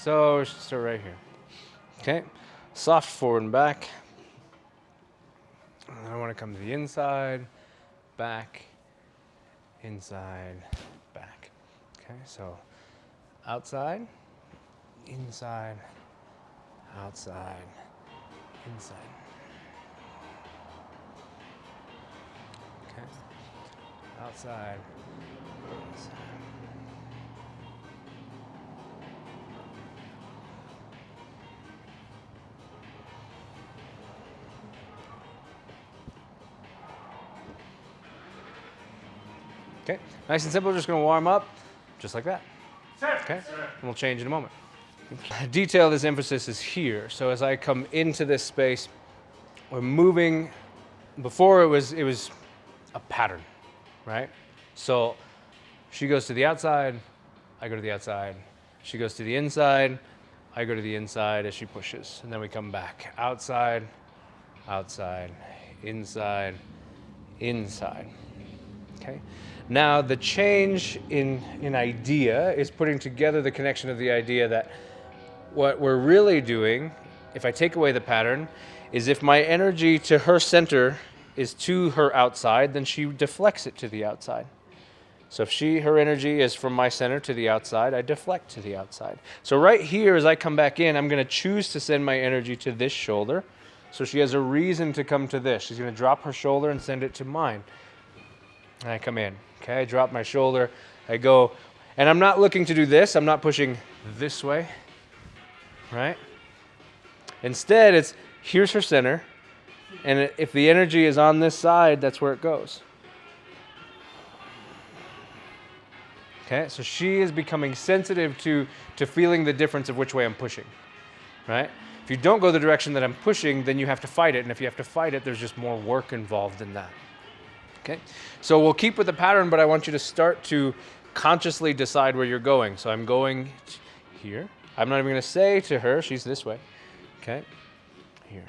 So we should start right here. Okay, soft forward and back. And then I want to come to the inside, back, inside, back. Okay, so outside, inside, outside, inside. Okay, outside, inside. Okay, nice and simple, just gonna warm up, just like that. Okay, and we'll change in a moment. Detail, this emphasis is here. So as I come into this space, we're moving. Before it was a pattern, right? So she goes to the outside, I go to the outside. She goes to the inside, I go to the inside as she pushes. And then we come back. Outside, outside, inside, inside. Okay. Now the change in idea is putting together the connection of the idea that what we're really doing, if I take away the pattern, is if my energy to her center is to her outside, then she deflects it to the outside. So if her energy is from my center to the outside, I deflect to the outside. So right here, as I come back in, I'm going to choose to send my energy to this shoulder. So she has a reason to come to this. She's going to drop her shoulder and send it to mine. And I come in. Okay, I drop my shoulder. I go, and I'm not looking to do this. I'm not pushing this way, right? Instead, it's here's her center. And if the energy is on this side, that's where it goes. Okay, so she is becoming sensitive to feeling the difference of which way I'm pushing, right? If you don't go the direction that I'm pushing, then you have to fight it. And if you have to fight it, there's just more work involved in that. Okay, so we'll keep with the pattern, but I want you to start to consciously decide where you're going. So I'm going here. I'm not even going to say to her, she's this way. Okay, here.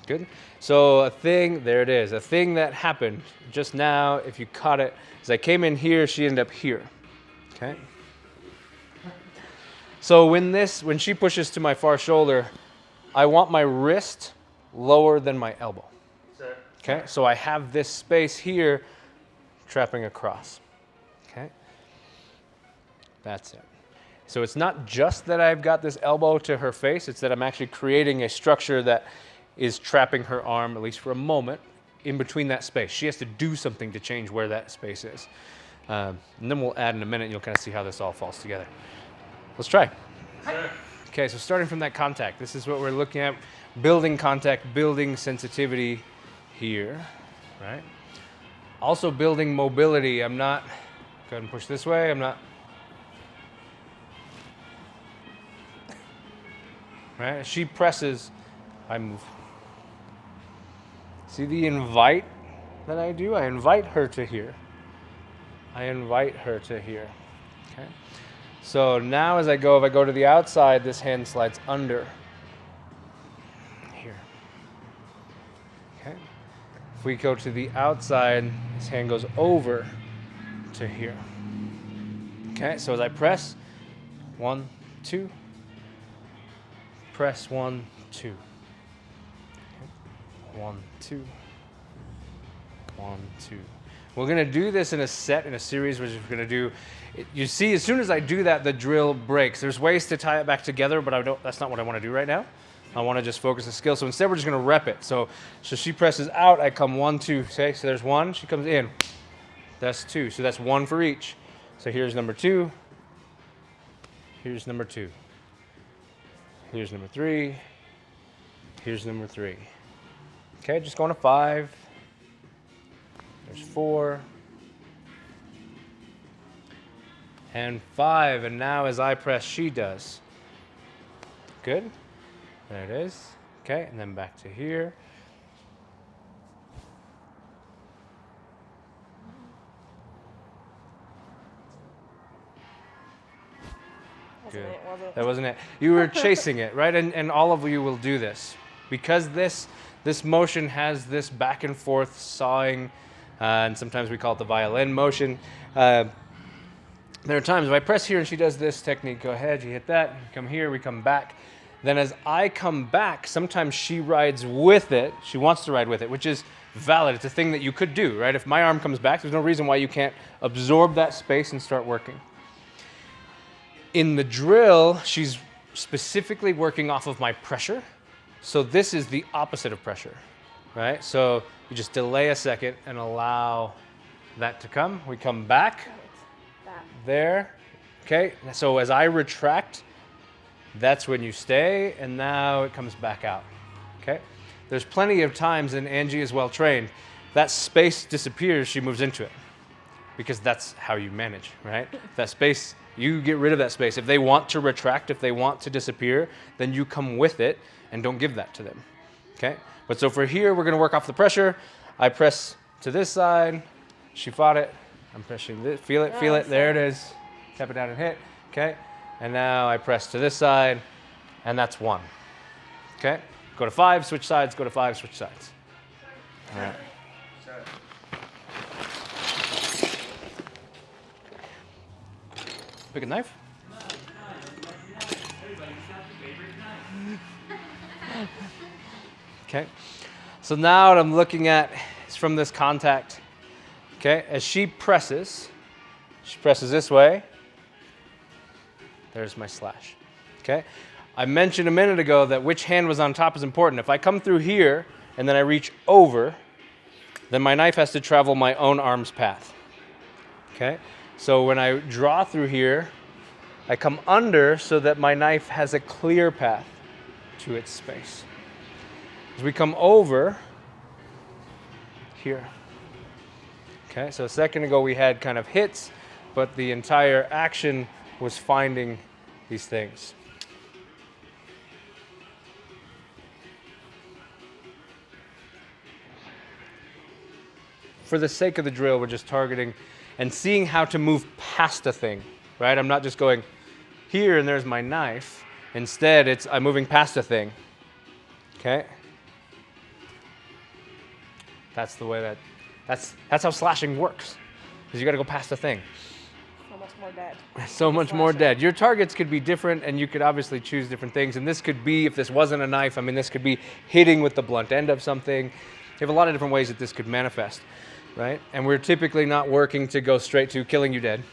Good. So a thing, there it is, a thing that happened just now, if you caught it, as I came in here, she ended up here. Okay. So when she pushes to my far shoulder, I want my wrist lower than my elbow. Okay, so I have this space here trapping across. Okay, that's it. So it's not just that I've got this elbow to her face, it's that I'm actually creating a structure that is trapping her arm, at least for a moment, in between that space. She has to do something to change where that space is. And then we'll add in a minute, and you'll kind of see how this all falls together. Let's try. Sure. Okay, so starting from that contact, this is what we're looking at. Building contact, building sensitivity here, right? Also building mobility. I'm not, go ahead and push this way. I'm not, right? As she presses, I move. See the invite that I do? I invite her to here. I invite her to here, okay? So now as I go, if I go to the outside, this hand slides under here. Okay. If we go to the outside, this hand goes over to here. Okay, so as I press, 1, 2, press 1, 2. Okay. 1, 2, 1, 2. We're going to do this in a series, which we're going to do. You see, as soon as I do that, the drill breaks. There's ways to tie it back together, but that's not what I want to do right now. I want to just focus the skill. So instead, we're just going to rep it. So she presses out, I come 1, 2, okay? So there's 1, she comes in. That's 2, so that's 1 for each. So here's number 2. Here's number 2. Here's number 3. Here's number 3. Okay, just going to 5. There's 4. And 5, and now as I press, she does. Good. There it is. Okay, and then back to here. Good. That wasn't it. You were chasing it, right? And all of you will do this. Because this This motion has this back and forth sawing, and sometimes we call it the violin motion. There are times if I press here and she does this technique, go ahead, you hit that, you come here, we come back. Then as I come back, sometimes she rides with it. She wants to ride with it, which is valid. It's a thing that you could do, right? If my arm comes back, there's no reason why you can't absorb that space and start working. In the drill, she's specifically working off of my pressure. So this is the opposite of pressure, right? So you just delay a second and allow that to come. We come back. There, okay, so as I retract, that's when you stay, and now it comes back out, okay? There's plenty of times, and Angie is well trained, that space disappears, she moves into it, because that's how you manage, right? That space, you get rid of that space. If they want to retract, if they want to disappear, then you come with it, and don't give that to them, okay? But so for here, we're gonna work off the pressure. I press to this side, she fought it, I'm pressing this, feel it, there it is. Tap it down and hit, okay? And now I press to this side, and that's 1, okay? Go to 5, switch sides, go to 5, switch sides. All right. Pick a knife. Okay, so now what I'm looking at is from this contact. Okay, as she presses this way, there's my slash, okay? I mentioned a minute ago that which hand was on top is important. If I come through here and then I reach over, then my knife has to travel my own arm's path, okay? So when I draw through here, I come under so that my knife has a clear path to its space. As we come over here, okay, so a second ago we had kind of hits, but the entire action was finding these things. For the sake of the drill, we're just targeting and seeing how to move past a thing, right? I'm not just going here and there's my knife. Instead, I'm moving past a thing, okay? That's the way that's how slashing works, because you got to go past a thing. So much more dead. So much more dead. Your targets could be different, and you could obviously choose different things. And this could be, if this wasn't a knife, I mean, this could be hitting with the blunt end of something. You have a lot of different ways that this could manifest, right? And we're typically not working to go straight to killing you dead.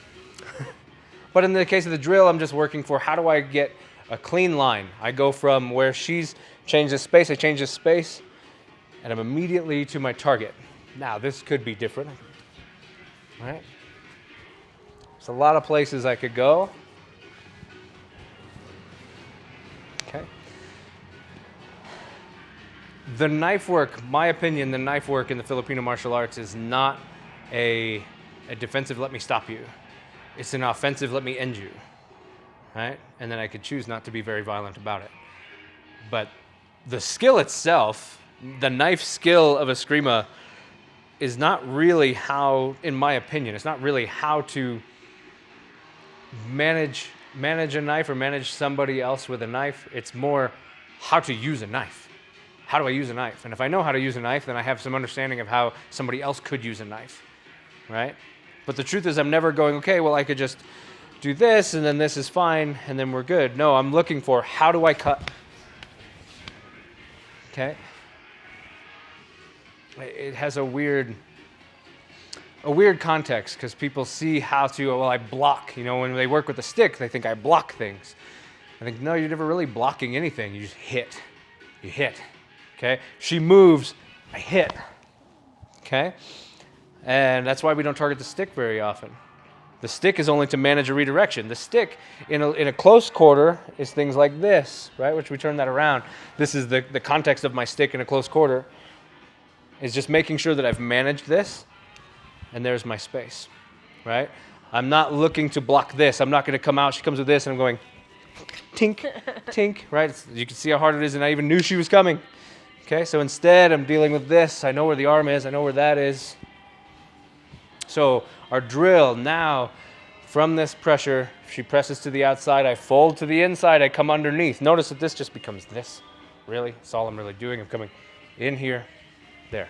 But in the case of the drill, I'm just working for how do I get a clean line. I go from where she's changed this space, I change this space, and I'm immediately to my target. Now, this could be different, right? There's a lot of places I could go. Okay. The knife work, my opinion, the knife work in the Filipino martial arts is not a defensive, let me stop you. It's an offensive, let me end you, right? And then I could choose not to be very violent about it. But the skill itself, the knife skill of Escrima, is not really how, in my opinion, it's not really how to manage a knife or manage somebody else with a knife. It's more how to use a knife. How do I use a knife? And if I know how to use a knife, then I have some understanding of how somebody else could use a knife, right? But the truth is I'm never going, okay, well, I could just do this, and then this is fine, and then we're good. No, I'm looking for how do I cut? Okay? It has a weird context, because people see how to, well, I block. You know, when they work with a stick, they think I block things. I think, no, you're never really blocking anything. You just hit. You hit. Okay? She moves, I hit. Okay? And that's why we don't target the stick very often. The stick is only to manage a redirection. The stick in a close quarter is things like this, right? Which we turn that around. This is the context of my stick in a close quarter. Is just making sure that I've managed this, and there's my space, right? I'm not looking to block this. I'm not going to come out. She comes with this, and I'm going tink, tink, right? You can see how hard it is, and I even knew she was coming. Okay, so instead, I'm dealing with this. I know where the arm is. I know where that is. So our drill now, from this pressure, if she presses to the outside, I fold to the inside, I come underneath. Notice that this just becomes this. Really? That's all I'm really doing. I'm coming in here, there.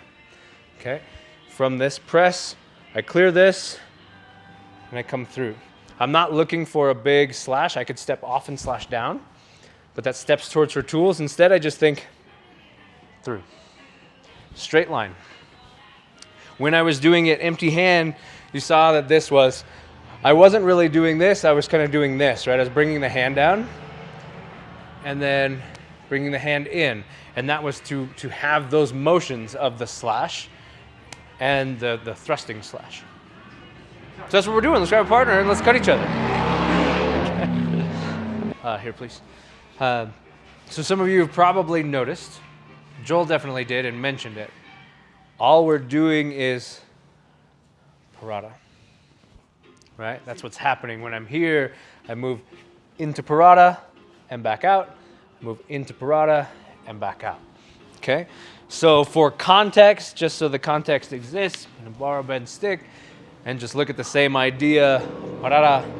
Okay? From this press, I clear this, and I come through. I'm not looking for a big slash. I could step off and slash down, but that steps towards her tools. Instead, I just think through. Straight line. When I was doing it empty hand, you saw that I wasn't really doing this, I was kind of doing this, right? I was bringing the hand down and then bringing the hand in. And that was to have those motions of the slash and the thrusting slash. So that's what we're doing. Let's grab a partner and let's cut each other. Here, please. So some of you have probably noticed, Joel definitely did and mentioned it. All we're doing is parata, right? That's what's happening. When I'm here, I move into parata and back out, move into parata and back out, okay? So for context, just so the context exists, I'm gonna borrow Ben's stick and just look at the same idea, parata,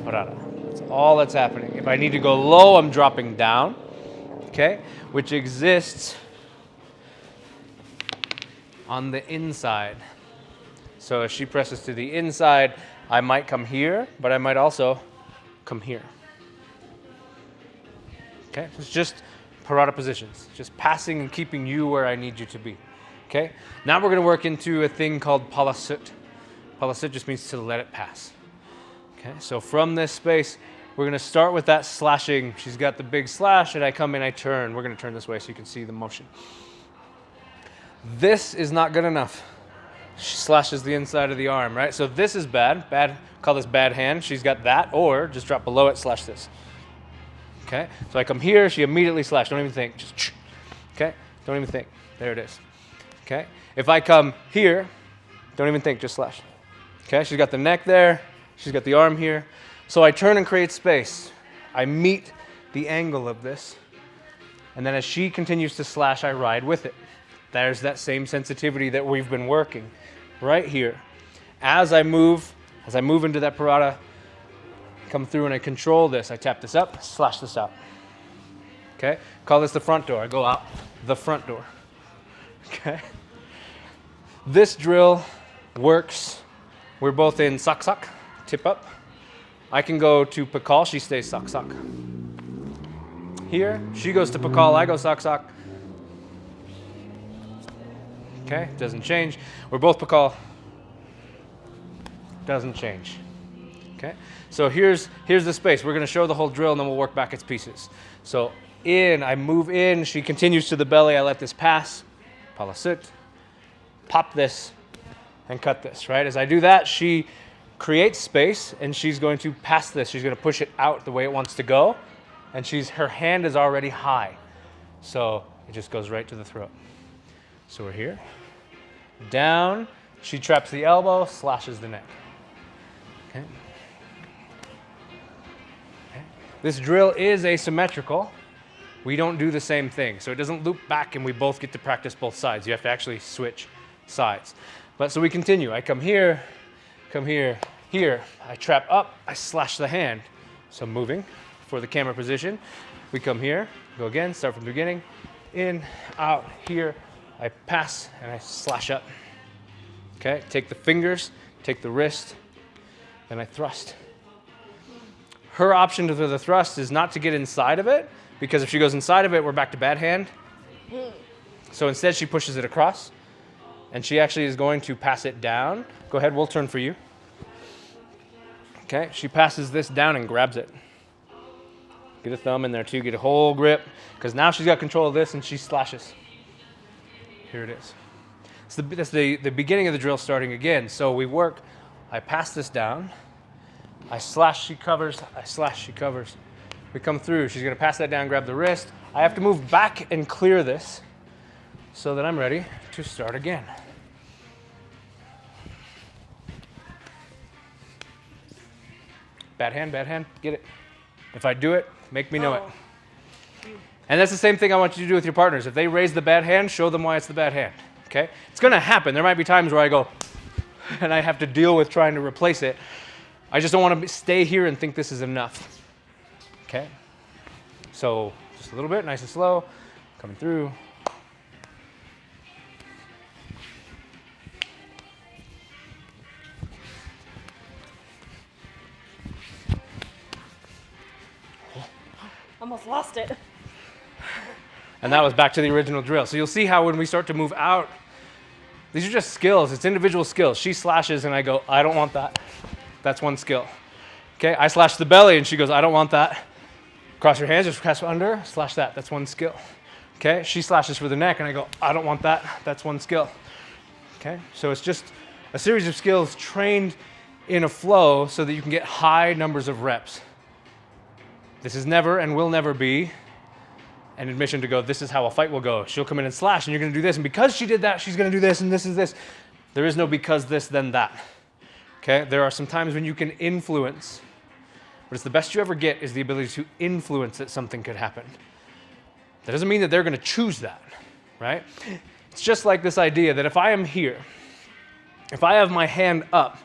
parata. That's all that's happening. If I need to go low, I'm dropping down, okay? Which exists on the inside. So if she presses to the inside, I might come here, but I might also come here. Okay, it's just parata positions, just passing and keeping you where I need you to be. Okay, now we're gonna work into a thing called palasut. Palasut just means to let it pass. Okay, so from this space, we're gonna start with that slashing. She's got the big slash and I come in, I turn. We're gonna turn this way so you can see the motion. This is not good enough. She slashes the inside of the arm, right? So this is bad, call this bad hand. She's got that, or just drop below it, slash this. Okay, so I come here, she immediately slash, don't even think, just, okay? Don't even think, there it is. Okay, if I come here, don't even think, just slash. Okay, she's got the neck there, she's got the arm here. So I turn and create space. I meet the angle of this, and then as she continues to slash, I ride with it. There's that same sensitivity that we've been working right here. As I move into that parata, come through and I control this. I tap this up, slash this out. Okay, call this the front door. I go out the front door. Okay. This drill works. We're both in sock sock, tip up. I can go to pakal, she stays sock sock. Here, she goes to pakal, I go sock sock. Okay, doesn't change. We're both pakal. Doesn't change. Okay, so here's the space. We're gonna show the whole drill and then we'll work back its pieces. So in, I move in, she continues to the belly, I let this pass, palasut, pop this, and cut this, right? As I do that, she creates space and she's going to pass this. She's gonna push it out the way it wants to go, and her hand is already high. So it just goes right to the throat. So we're here, down, she traps the elbow, slashes the neck. Okay. Okay. This drill is asymmetrical. We don't do the same thing. So it doesn't loop back and we both get to practice both sides. You have to actually switch sides. But so we continue. I come here, here. I trap up, I slash the hand. So moving for the camera position. We come here, go again, start from the beginning, in, out, here. I pass and I slash up. Okay, take the fingers, take the wrist, and I thrust. Her option to the thrust is not to get inside of it, because if she goes inside of it, we're back to bad hand. So instead she pushes it across, and she actually is going to pass it down. Go ahead, we'll turn for you. Okay, she passes this down and grabs it. Get a thumb in there too, get a whole grip, because now she's got control of this and she slashes. Here it is. So that's the beginning of the drill starting again. So we work, I pass this down, I slash, she covers, I slash, she covers. We come through, she's gonna pass that down, grab the wrist. I have to move back and clear this so that I'm ready to start again. Bad hand, get it. If I do it, make me know it. And that's the same thing I want you to do with your partners. If they raise the bad hand, show them why it's the bad hand, okay? It's gonna happen. There might be times where I go, and I have to deal with trying to replace it. I just don't wanna stay here and think this is enough, okay? So just a little bit, nice and slow, coming through. Almost lost it. And that was back to the original drill. So you'll see how when we start to move out, these are just skills. It's individual skills. She slashes and I go, I don't want that. That's one skill. Okay, I slash the belly and she goes, I don't want that. Cross your hands, just press under, slash that. That's one skill. Okay, she slashes for the neck and I go, I don't want that. That's one skill. Okay, so it's just a series of skills trained in a flow so that you can get high numbers of reps. This is never and will never be an admission to go, this is how a fight will go. She'll come in and slash and you're gonna do this. And because she did that, she's gonna do this and this is this. There is no because this, then that. Okay, there are some times when you can influence, but it's the best you ever get is the ability to influence that something could happen. That doesn't mean that they're gonna choose that, right? It's just like this idea that if I am here, if I have my hand up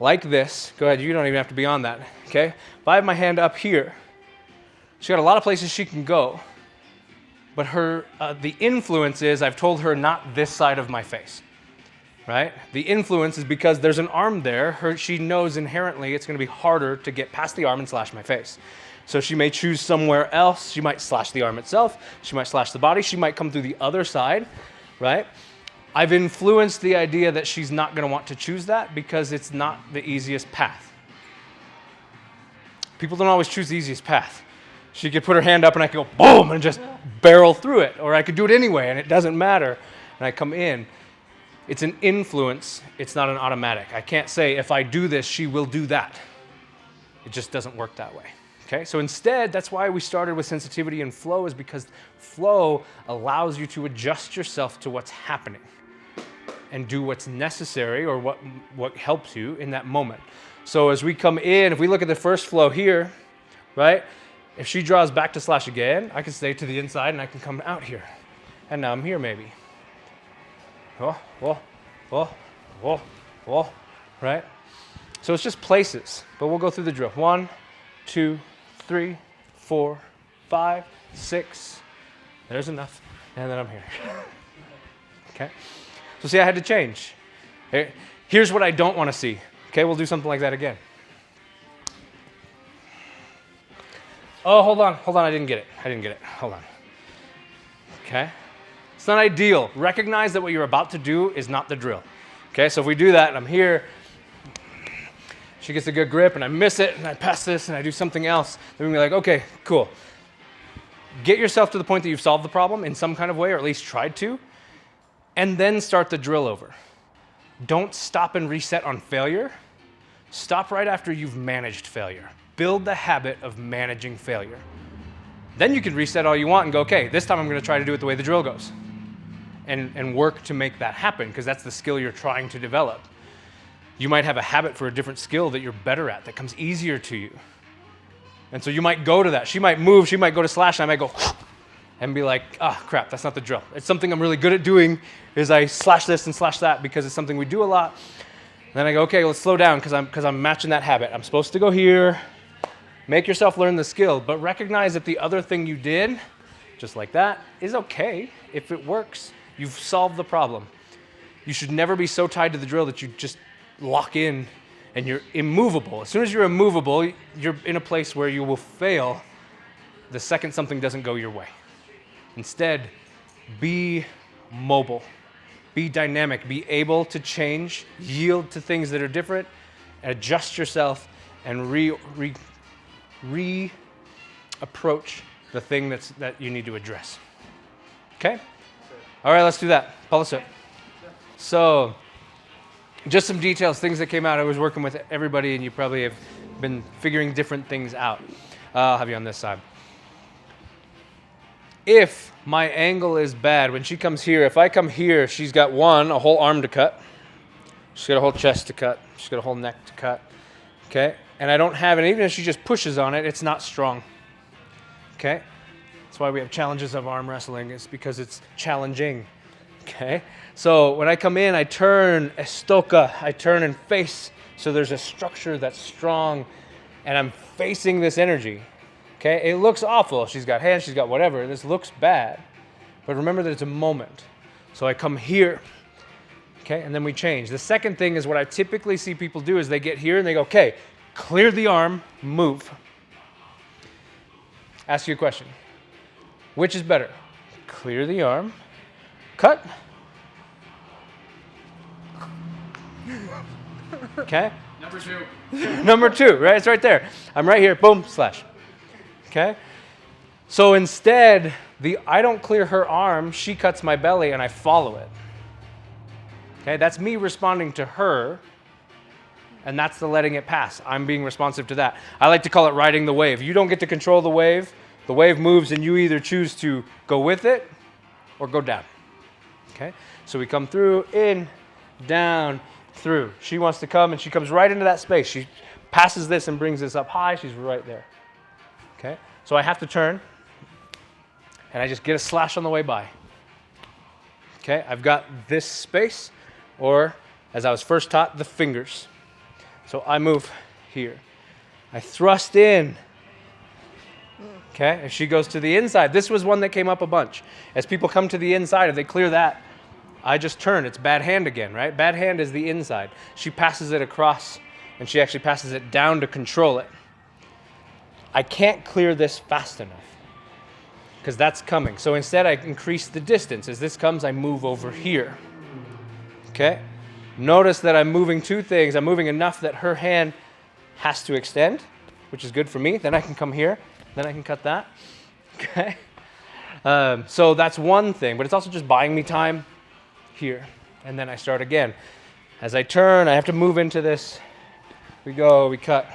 like this, go ahead, you don't even have to be on that, okay? If I have my hand up here, she's got a lot of places she can go, but the influence is I've told her not this side of my face, right? The influence is because there's an arm there, she knows inherently it's gonna be harder to get past the arm and slash my face. So she may choose somewhere else. She might slash the arm itself. She might slash the body. She might come through the other side, right? I've influenced the idea that she's not gonna want to choose that because it's not the easiest path. People don't always choose the easiest path. She could put her hand up and I could go boom and just barrel through it, or I could do it anyway and it doesn't matter. And I come in. It's an influence, it's not an automatic. I can't say if I do this, she will do that. It just doesn't work that way. Okay, so instead, that's why we started with sensitivity and flow, is because flow allows you to adjust yourself to what's happening and do what's necessary or what helps you in that moment. So as we come in, if we look at the first flow here, right? If she draws back to slash again, I can stay to the inside and I can come out here. And now I'm here maybe. Oh, oh, oh, oh, oh, right? So it's just places, but we'll go through the drill. 1, 2, 3, 4, 5, 6. There's enough. And then I'm here. Okay? So see, I had to change. Here's what I don't want to see. Okay, we'll do something like that again. Oh, hold on, I didn't get it. Hold on. Okay? It's not ideal. Recognize that what you're about to do is not the drill. Okay, so if we do that and I'm here, she gets a good grip and I miss it and I pass this and I do something else, then we're gonna be like, okay, cool. Get yourself to the point that you've solved the problem in some kind of way, or at least tried to, and then start the drill over. Don't stop and reset on failure. Stop right after you've managed failure. Build the habit of managing failure. Then you can reset all you want and go, okay, this time I'm gonna try to do it the way the drill goes. And work to make that happen, because that's the skill you're trying to develop. You might have a habit for a different skill that you're better at, that comes easier to you. And so you might go to that. She might move, she might go to slash, and I might go and be like, ah, crap, that's not the drill. It's something I'm really good at doing, is I slash this and slash that because it's something we do a lot. And then I go, okay, let's slow down because I'm matching that habit. I'm supposed to go here. Make yourself learn the skill, but recognize that the other thing you did, just like that, is okay. If it works, you've solved the problem. You should never be so tied to the drill that you just lock in and you're immovable. As soon as you're immovable, you're in a place where you will fail the second something doesn't go your way. Instead, be mobile, be dynamic, be able to change, yield to things that are different, adjust yourself, and re-approach the thing that you need to address. Okay? All right, let's do that. Palasut. So, just some details, things that came out. I was working with everybody, and you probably have been figuring different things out. I'll have you on this side. If my angle is bad, when she comes here, if I come here, she's got a whole arm to cut. She's got a whole chest to cut. She's got a whole neck to cut. Okay? And I don't have it. Even if she just pushes on it, it's not strong. Okay? That's why we have challenges of arm wrestling. It's because it's challenging. Okay? So when I come in, I turn estoca. I turn and face. So there's a structure that's strong. And I'm facing this energy. Okay? It looks awful. She's got hands. She's got whatever. This looks bad. But remember that it's a moment. So I come here. Okay? And then we change. The second thing is what I typically see people do is they get here and they go, okay, clear the arm, move. ask you a question. Which is better? Clear the arm, cut. Okay? Number 2. Number 2, right? It's right there. I'm right here, boom, slash. Okay? So instead, I don't clear her arm, she cuts my belly, and I follow it. Okay? That's me responding to her, and that's the letting it pass. I'm being responsive to that. I like to call it riding the wave. You don't get to control the wave. The wave moves, and you either choose to go with it or go down. Okay? So we come through, in, down, through. She wants to come, and she comes right into that space. She passes this and brings this up high. She's right there. Okay? So I have to turn, and I just get a slash on the way by. Okay? I've got this space, or as I was first taught, the fingers. So I move here. I thrust in. Okay? If she goes to the inside, this was one that came up a bunch. As people come to the inside, if they clear that, I just turn. It's bad hand again, right? Bad hand is the inside. She passes it across, and she actually passes it down to control it. I can't clear this fast enough because that's coming. So instead, I increase the distance. As this comes, I move over here. Okay? Notice that I'm moving 2 things. I'm moving enough that her hand has to extend, which is good for me. Then I can come here. Then I can cut that. Okay? So that's one thing, but it's also just buying me time here. And then I start again. As I turn, I have to move into this. We go, we cut.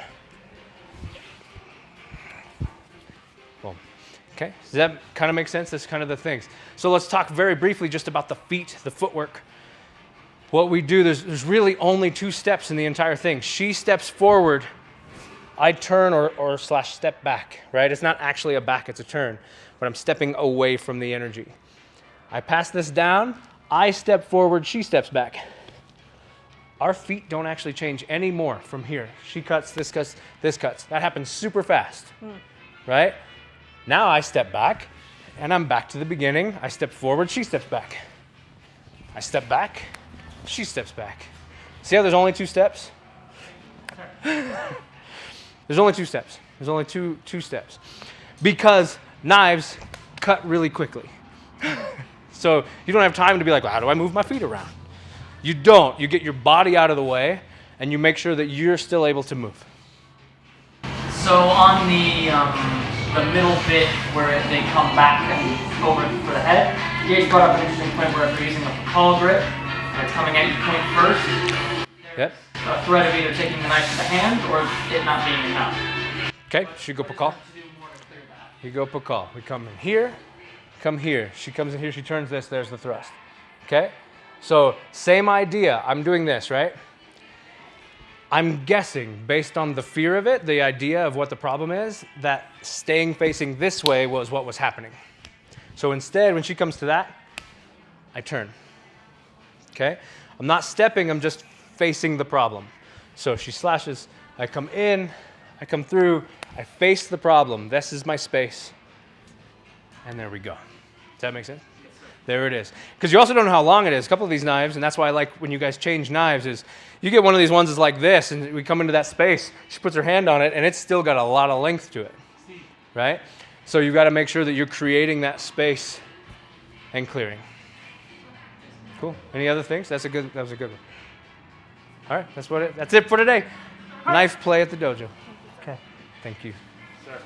Boom. Okay? Does that kind of make sense? That's kind of the things. So let's talk very briefly just about the feet, the footwork. What we do, there's really only 2 steps in the entire thing. She steps forward, I turn or slash step back, right? It's not actually a back, it's a turn, but I'm stepping away from the energy. I pass this down, I step forward, she steps back. Our feet don't actually change any more from here. She cuts, this cuts, this cuts. That happens super fast, right? Now I step back, and I'm back to the beginning. I step forward, she steps back. I step back, she steps back. See how there's only 2 steps? There's only 2 steps. There's only two steps. Because knives cut really quickly. So you don't have time to be like, well, how do I move my feet around? You don't. You get your body out of the way, and you make sure that you're still able to move. So on the middle bit where they come back and over for the head, Gage brought up an interesting point where if you're using a call grip, and it's coming at you point first, Yep. a threat of either taking the knife to the hand or it not being enough. Okay, she go pakal. You go pakal. We come in here, come here. She comes in here, she turns this, there's the thrust. Okay? So same idea. I'm doing this, right? I'm guessing, based on the fear of it, the idea of what the problem is, that staying facing this way was what was happening. So instead, when she comes to that, I turn. Okay? I'm not stepping, I'm just facing the problem. So she slashes, I come in, I come through, I face the problem. This is my space. And there we go. Does that make sense? There it is. Because you also don't know how long it is. A couple of these knives, and that's why I like when you guys change knives, is you get one of these ones that's like this, and we come into that space, she puts her hand on it, and it's still got a lot of length to it, right? So you've got to make sure that you're creating that space and clearing. Cool. Any other things? That was a good one. All right, that's it for today. Knife play at the dojo. Okay. Thank you. Sir.